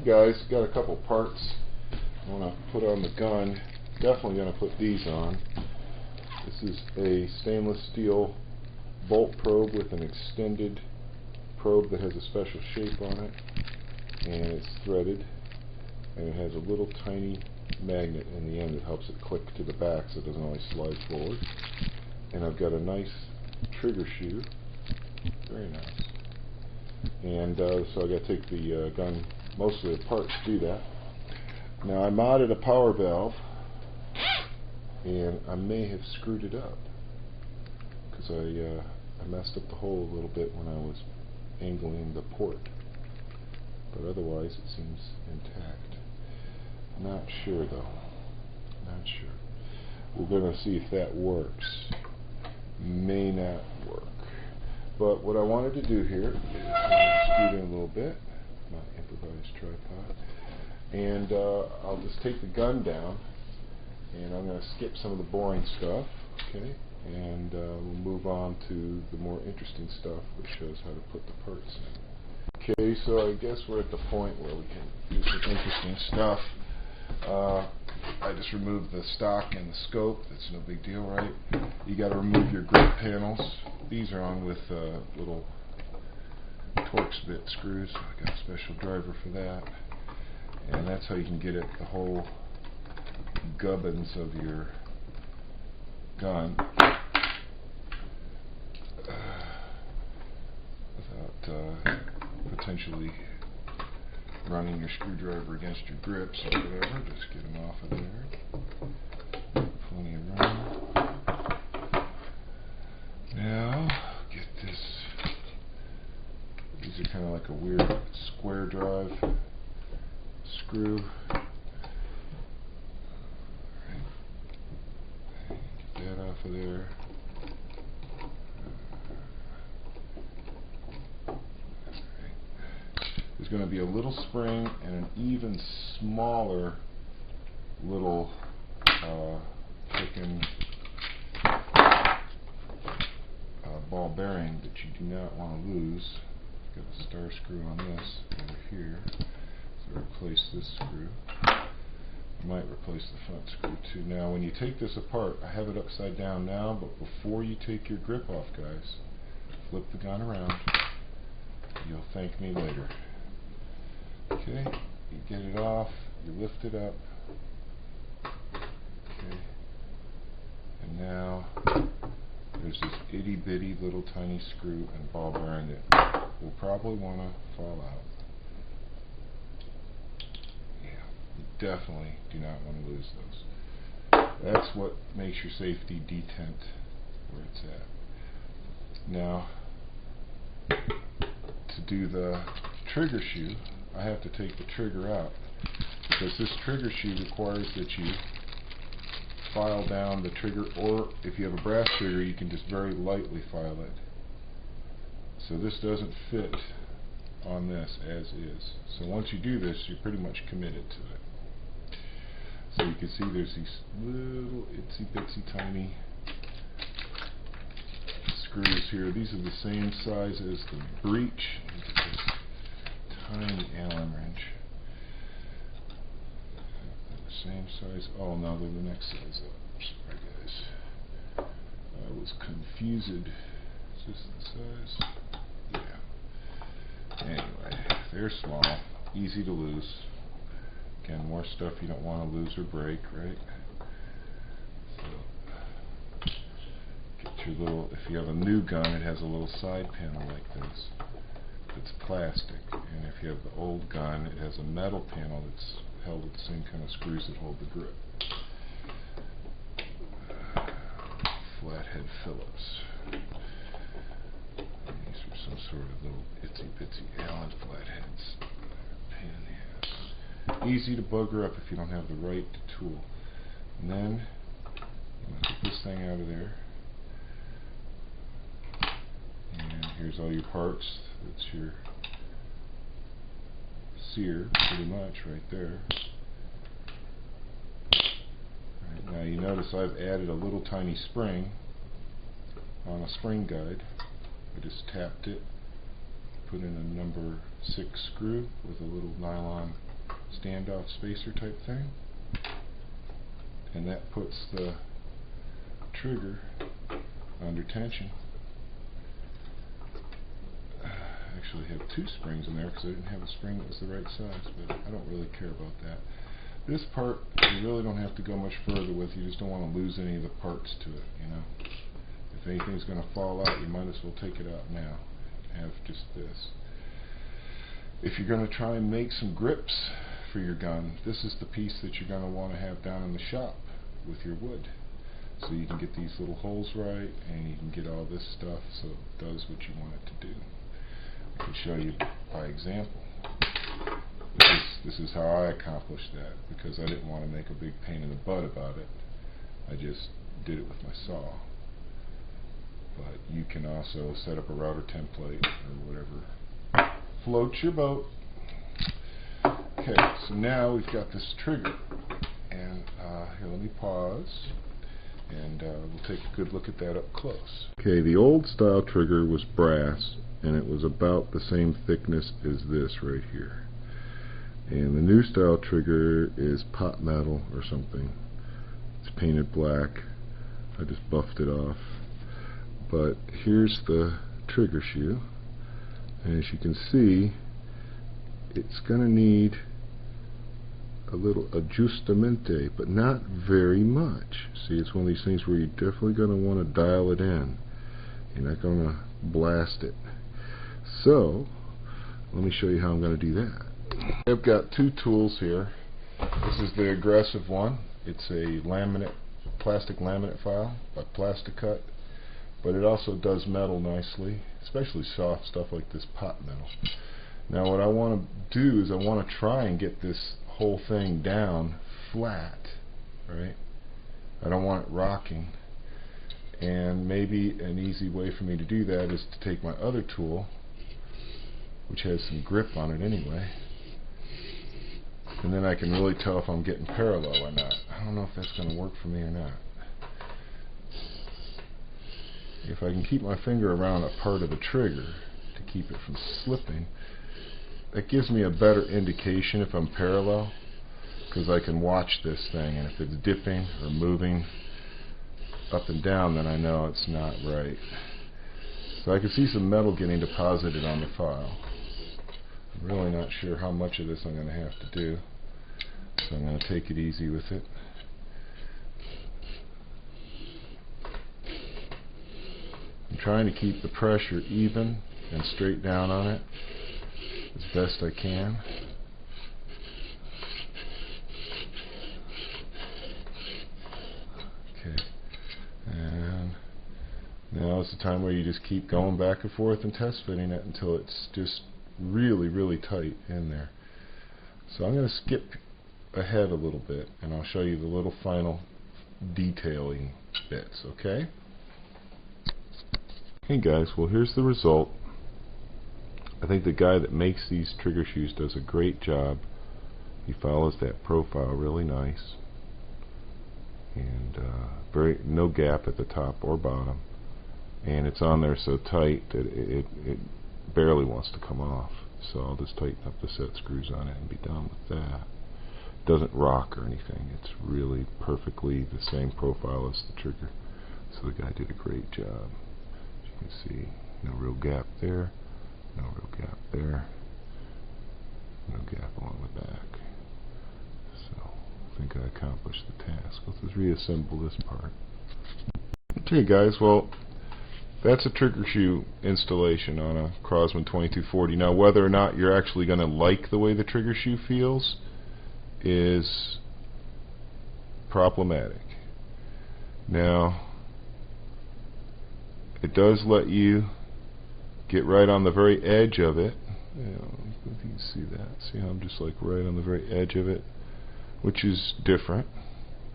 guys, got a couple parts I want to put on the gun. Definitely going to put these on. This is a stainless steel bolt probe with an extended probe that has a special shape on it, and it's threaded, and it has a little tiny magnet in the end that helps it click to the back so it doesn't always slide forward. And I've got a nice trigger shoe, very nice. And so I got to take the gun mostly apart to do that. Now I modded a power valve, and I may have screwed it up because I messed up the hole a little bit when I was angling the port, but otherwise it seems intact. Not sure though, not sure. We're going to see if that works. May not work. But what I wanted to do here is scoot in a little bit, my improvised tripod, and I'll just take the gun down, and I'm going to skip some of the boring stuff, okay, and we'll move on to the more interesting stuff, which shows how to put the parts in. Okay, so I guess we're at the point where we can do some interesting stuff. I just removed the stock and the scope. That's no big deal, right? You got to remove your grip panels. These are on with little Torx bit screws. I got a special driver for that, and that's how you can get at the whole gubbins of your gun without potentially running your screwdriver against your grips or whatever. Just get them off of there. Plenty of room. Now, get this. These are kind of like a weird square drive screw. Get that off of there. There's going to be a little spring and an even smaller little frickin' ball bearing that you do not want to lose. Got a star screw on this over here, so replace this screw. I might replace the front screw too. Now when you take this apart, I have it upside down now, but before you take your grip off, guys, flip the gun around. You'll thank me later. Okay, you get it off, you lift it up, okay, and now there's this itty bitty little tiny screw and ball bearing that will probably want to fall out. Yeah, you definitely do not want to lose those. That's what makes your safety detent where it's at. Now, to do the trigger shoe, I have to take the trigger out, because this trigger shoe requires that you file down the trigger, or if you have a brass trigger, you can just very lightly file it. So this doesn't fit on this as is. So once you do this, you're pretty much committed to it. So you can see there's these little itsy bitsy tiny screws here. These are the same size as the breech. Tiny Allen wrench. Same size. Oh no, they're the next size up. Sorry guys. I was confused. Is this the size? Yeah. Anyway, they're small. Easy to lose. Again, more stuff you don't want to lose or break, right? So, get your little, if you have a new gun, it has a little side panel like this. It's plastic, and if you have the old gun, it has a metal panel that's held with the same kind of screws that hold the grip. Flathead Phillips. These are some sort of little itsy bitsy Allen flatheads. Pain in the ass. Easy to bugger up if you don't have the right tool. And then I'm going to get this thing out of there. And here's all your parts. That's your sear, pretty much, right there. Right, now you notice I've added a little tiny spring on a spring guide. I just tapped it, put in a number 6 screw with a little nylon standoff spacer type thing, and that puts the trigger under tension. Actually have two springs in there because I didn't have a spring that was the right size, but I don't really care about that. This part you really don't have to go much further with. You just don't want to lose any of the parts to it, you know. If anything's going to fall out, you might as well take it out now. Have just this. If you're going to try and make some grips for your gun, this is the piece that you're going to want to have down in the shop with your wood. So you can get these little holes right, and you can get all this stuff so it does what you want it to do. I can show you by example. This is how I accomplished that, because I didn't want to make a big pain in the butt about it. I just did it with my saw. But you can also set up a router template or whatever floats your boat. Okay, so now we've got this trigger, and here, let me pause, and we'll take a good look at that up close. Okay, the old style trigger was brass, and it was about the same thickness as this right here. And the new style trigger is pot metal or something. It's painted black. I just buffed it off. But here's the trigger shoe, and as you can see, it's going to need a little ajustamente, but not very much. See, it's one of these things where you're definitely going to want to dial it in. You're not going to blast it. So let me show you how I'm going to do that. I've got two tools here. This is the aggressive one. It's a plastic laminate file by Plastic-Cut, but it also does metal nicely, especially soft stuff like this pot metal. Now what I want to do is I want to try and get this whole thing down flat, right? I don't want it rocking, and maybe an easy way for me to do that is to take my other tool, which has some grip on it anyway, and then I can really tell if I'm getting parallel or not. I don't know if that's going to work for me or not. If I can keep my finger around a part of the trigger to keep it from slipping, that gives me a better indication if I'm parallel, because I can watch this thing, and if it's dipping or moving up and down, then I know it's not right. So I can see some metal getting deposited on the file. I'm really not sure how much of this I'm going to have to do, so I'm going to take it easy with it. I'm trying to keep the pressure even and straight down on it as best I can. Okay, and now is the time where you just keep going back and forth and test fitting it until it's just really, really tight in there. So I'm going to skip ahead a little bit, and I'll show you the little final detailing bits, okay? Hey guys, well here's the result. I think the guy that makes these trigger shoes does a great job. He follows that profile really nice, and no gap at the top or bottom, and it's on there so tight that it barely wants to come off. So I'll just tighten up the set screws on it and be done with that. It doesn't rock or anything. It's really perfectly the same profile as the trigger. So the guy did a great job. As you can see, no real gap there, no real gap there, no gap along the back. So I think I accomplished the task. Let's just reassemble this part. Okay guys, well that's a trigger shoe installation on a Crosman 2240. Now whether or not you're actually going to like the way the trigger shoe feels is problematic. Now it does let you get right on the very edge of it. You know, you can see that. See how I'm just like right on the very edge of it, which is different.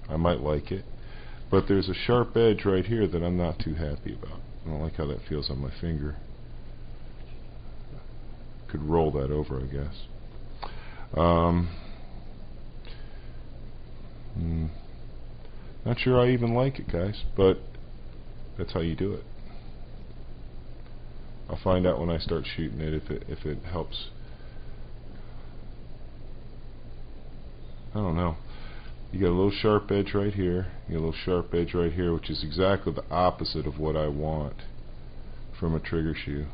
I might like it, but there's a sharp edge right here that I'm not too happy about. I don't like how that feels on my finger. Could roll that over, I guess. Not sure I even like it, guys, but that's how you do it. I'll find out when I start shooting it if it helps I don't know. You got a little sharp edge right here, you got a little sharp edge right here, which is exactly the opposite of what I want from a trigger shoe.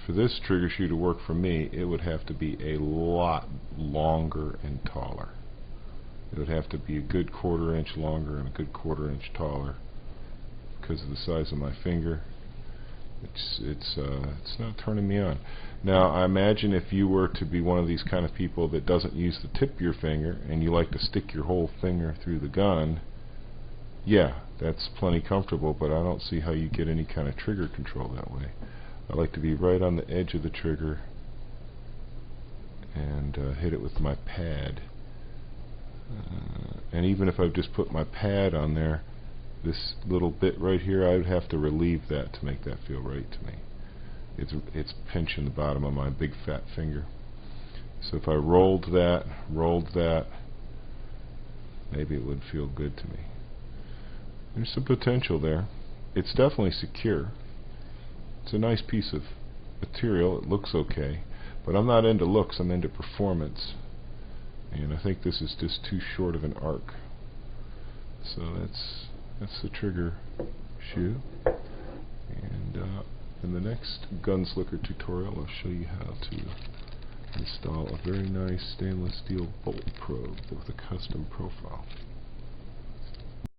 For this trigger shoe to work for me, it would have to be a lot longer and taller. It would have to be a good 1/4 inch longer and a good 1/4 inch taller because of the size of my finger. It's not turning me on. Now, I imagine if you were to be one of these kind of people that doesn't use the tip of your finger and you like to stick your whole finger through the gun, yeah, that's plenty comfortable, but I don't see how you get any kind of trigger control that way. I like to be right on the edge of the trigger and hit it with my pad. And even if I've just put my pad on there, this little bit right here, I would have to relieve that to make that feel right to me. It's pinching the bottom of my big fat finger. So if I rolled that, maybe it would feel good to me. There's some potential there. It's definitely secure. It's a nice piece of material. It looks okay, but I'm not into looks, I'm into performance. And I think this is just too short of an arc. So that's the trigger shoe. And in the next Gunslicker tutorial, I'll show you how to install a very nice stainless steel bolt probe with a custom profile.